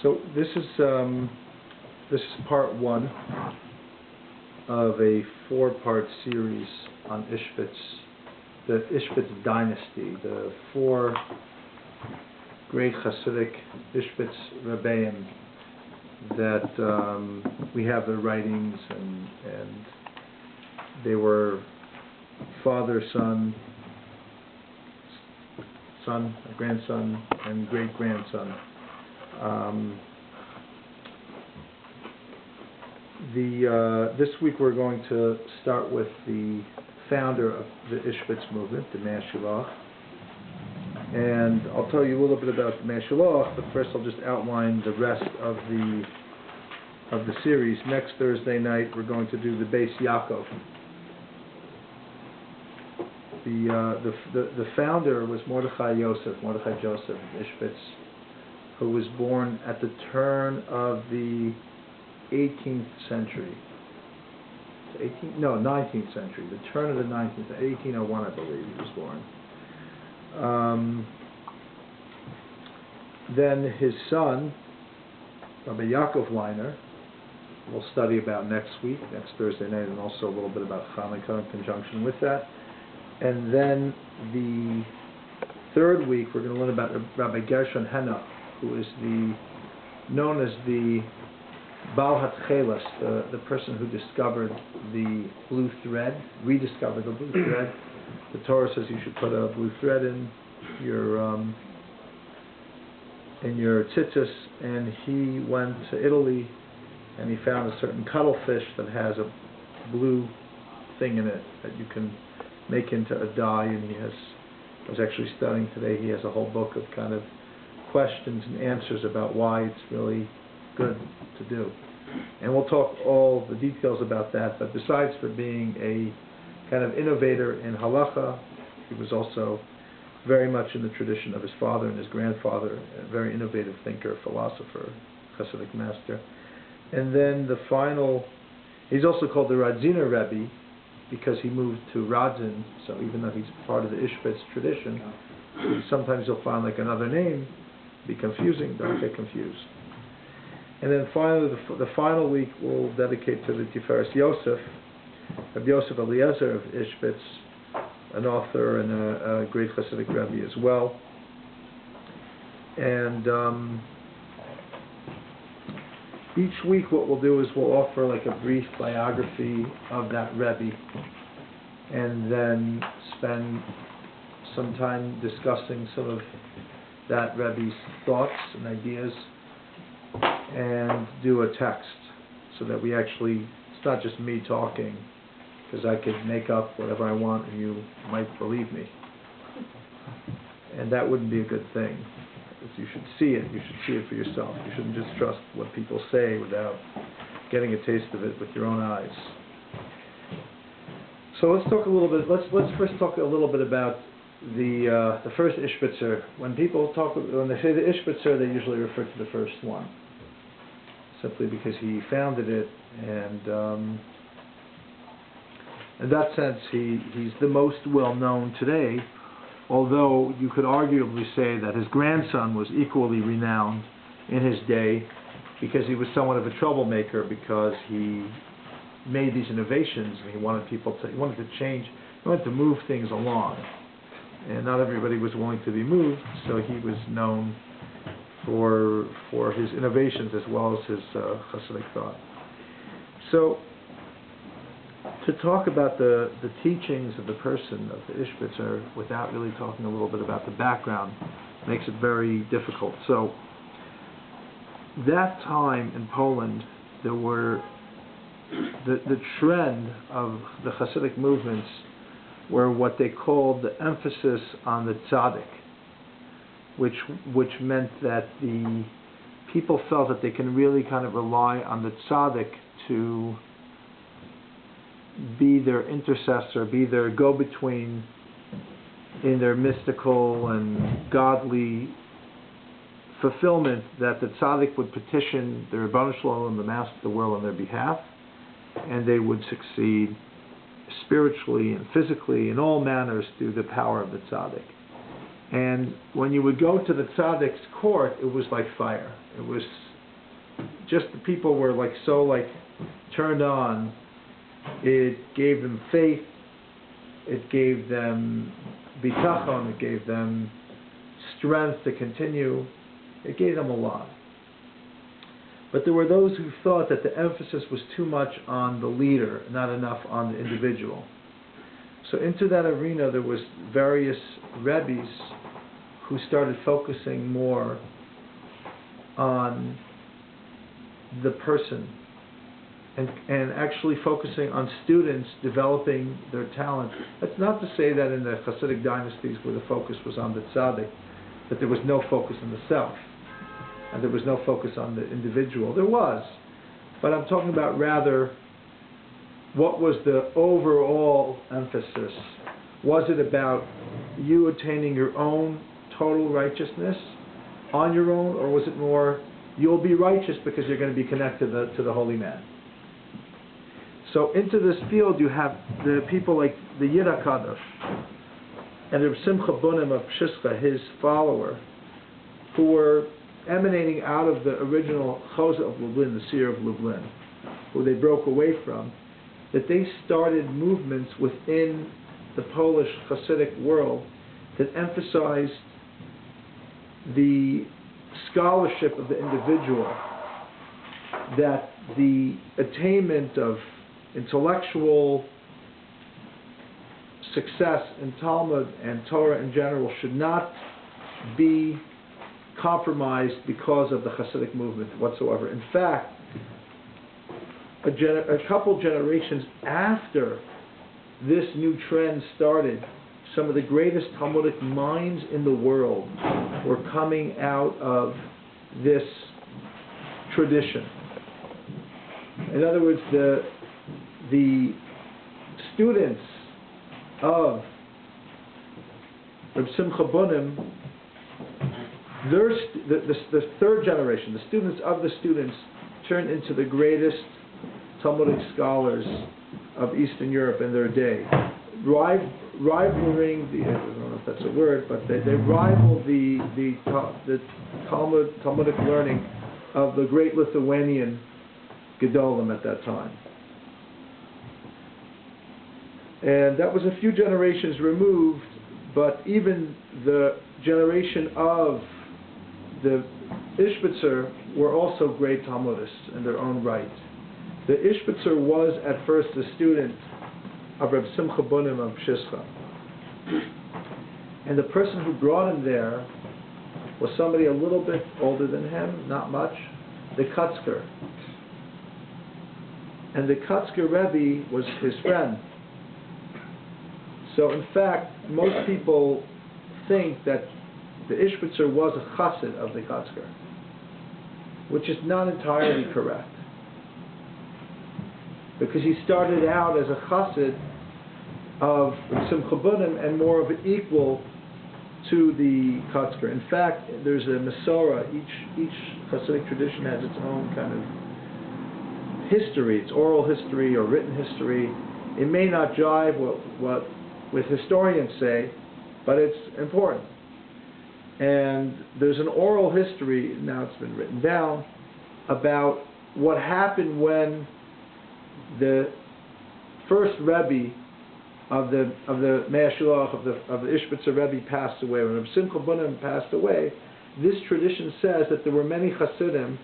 So this is part one of a four-part series on Ishbitz, the Ishbitz Dynasty, the four great Chassidic Ishbitz Rabbeim that we have their writings, and they were father, son, grandson, and great-grandson. This week we're going to start with the founder of the Ishbitz movement, the Hashiloach, and I'll tell you a little bit about the Hashiloach, but first I'll just outline the rest of the series. Next Thursday night we're going to do the Beis Yaakov. The founder was Mordechai Joseph Ishbitz, who was born at the turn of the 18th century. 19th century. The turn of the 19th, 1801, I believe he was born. Then his son, Rabbi Leiner, we'll study about next Thursday night, and also a little bit about Hanukkah in conjunction with that. And then the third week, we're going to learn about Rabbi Gershon Henna, who is known as the Baal HaTcheles, the person who discovered the blue thread, rediscovered the blue thread. The Torah says you should put a blue thread in your tzitzis, and he went to Italy and he found a certain cuttlefish that has a blue thing in it that you can make into a dye, and I was actually studying today, he has a whole book of kind of questions and answers about why it's really good to do. And we'll talk all the details about that, but besides for being a kind of innovator in Halacha, he was also very much in the tradition of his father and his grandfather, a very innovative thinker, philosopher, Chassidic master. And then the final, he's also called the Radziner Rebbe, because he moved to Radzin, so even though he's part of the Ishbitz tradition, sometimes you'll find like another name, be confusing, don't get confused. And then finally, the final week we'll dedicate to the Tiferes Yosef, of Yosef Eliezer of Ishbitz, an author and a great Chassidic Rebbe as well. And each week what we'll do is we'll offer like a brief biography of that Rebbe, and then spend some time discussing some of that Rebbe's thoughts and ideas, and do a text, so that we actually, it's not just me talking, because I could make up whatever I want and you might believe me. And that wouldn't be a good thing. You should see it. You should see it for yourself. You shouldn't just trust what people say without getting a taste of it with your own eyes. So let's talk a little bit. Let's first talk a little bit about the first Ishbitzer. When they say the Ishbitzer, they usually refer to the first one, simply because he founded it, and in that sense, he's the most well known today. Although you could arguably say that his grandson was equally renowned in his day, because he was somewhat of a troublemaker, because he made these innovations and he wanted to change, he wanted to move things along, and not everybody was willing to be moved, so he was known for his innovations as well as his Chassidic thought. So, to talk about the teachings of the person, of the Ishbitzer, without really talking a little bit about the background, makes it very difficult. So, that time in Poland, there were the trend of the Chassidic movements were what they called the emphasis on the tzaddik, which meant that the people felt that they can really kind of rely on the tzaddik to be their intercessor, be their go-between in their mystical and godly fulfillment, that the tzaddik would petition the Ribono Shel Olam, the Master of the world, on their behalf, and they would succeed spiritually and physically in all manners through the power of the tzaddik. And when you would go to the tzaddik's court, it was like fire. It was just the people were like so like turned on. It gave them faith. It gave them bitachon. It gave them strength to continue. It gave them a lot. But there were those who thought that the emphasis was too much on the leader, not enough on the individual. So into that arena there was various Rebbes who started focusing more on the person and actually focusing on students developing their talent. That's not to say that in the Chassidic dynasties where the focus was on the tzaddik, that there was no focus on the self and there was no focus on the individual. There was. But I'm talking about rather what was the overall emphasis. Was it about you attaining your own total righteousness on your own, or was it more you'll be righteous because you're going to be connected to the holy man? So into this field you have the people like the Yid HaKadosh and the Simcha Bunim of Peshischa, his follower, who were emanating out of the original Chose of Lublin, the seer of Lublin, who they broke away from, that they started movements within the Polish Hasidic world that emphasized the scholarship of the individual, that the attainment of intellectual success in Talmud and Torah in general should not be compromised because of the Hasidic movement whatsoever. In fact, a couple generations after this new trend started, some of the greatest Talmudic minds in the world were coming out of this tradition. In other words, the students of Reb Simcha Bunim, the third generation, the students of the students, turned into the greatest Talmudic scholars of Eastern Europe in their day, rivaling the, I don't know if that's a word, but they rivaled the Talmudic learning of the great Lithuanian Gedolim at that time. And that was a few generations removed, but even the generation of the Ishbitzer were also great Talmudists in their own right. The Ishbitzer was at first a student of Reb Simcha Bunim of Peshischa. And the person who brought him there was somebody a little bit older than him, not much, the Kotzker. And the Kotzker Rebbe was his friend. So in fact, most people think that the Ishbitzer was a chassid of the Kotzker, which is not entirely correct. Because he started out as a chassid of Simcha Bunim and more of an equal to the Kotzker. In fact, there's a Masorah. Each Chassidic tradition has its own kind of history. It's oral history or written history. It may not jive with historians say, but it's important. And there's an oral history, now it's been written down, about what happened when the first Rebbe of the Hashiloach of the Ishbitz Rebbe passed away. When Simcha Bunim passed away, this tradition says that there were many Chassidim